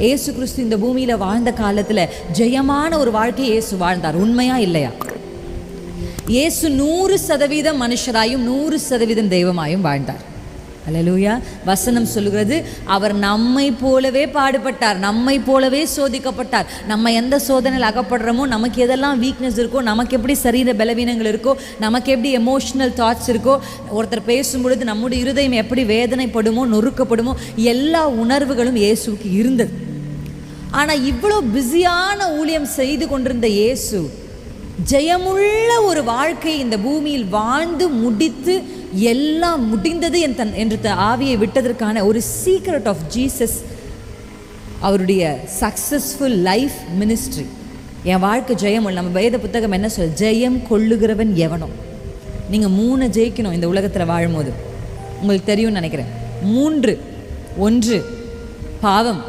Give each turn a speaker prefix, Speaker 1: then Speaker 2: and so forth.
Speaker 1: இயேசு கிறிஸ்து இந்த பூமியில் வாழ்ந்த காலத்தில் ஜெயமான ஒரு வாழ்க்கையை இயேசு வாழ்ந்தார். உண்மையா இல்லையா? இயேசு 100% மனுஷராயும் 100% தெய்வமாயும் வாழ்ந்தார். அல்லேலூயா. வசனம் சொல்லுகிறது, அவர் நம்மை போலவே பாடுபட்டார், நம்மை போலவே சோதிக்கப்பட்டார். நம்ம எந்த சோதனையில் அகப்படுறோமோ, நமக்கு எதெல்லாம் வீக்னஸ் இருக்கோ, நமக்கு எப்படி சரீர பலவீனங்கள் இருக்கோ, நமக்கு எப்படி எமோஷ்னல் தாட்ஸ் இருக்கோ, ஒருத்தர் பேசும்பொழுது நம்முடைய இருதயம் எப்படி வேதனைப்படுமோ, நொறுக்கப்படுமோ, எல்லா உணர்வுகளும் இயேசுக்கு இருந்தது. ஆனால் இவ்வளோ பிஸியான ஊழியம் செய்து கொண்டிருந்த இயேசு ஜெயமுள்ள ஒரு வாழ்க்கை இந்த பூமியில் வாழ்ந்து முடித்து எல்லாம் முடிந்தது என்று ஆவியை விட்டதற்கான ஒரு சீக்ரெட் ஆஃப் ஜீசஸ், அவருடைய சக்சஸ்ஃபுல் லைஃப் மினிஸ்ட்ரி. என் வாழ்க்கை ஜெயம். நம்ம வேத புத்தகம் என்ன சொல்ல? ஜெயம் கொள்ளுகிறவன் எவனோ. நீங்கள் 3 ஜெயிக்கணும் இந்த உலகத்தில் வாழும்போது. உங்களுக்கு தெரியும்னு நினைக்கிறேன். 3. 1 பாவம்,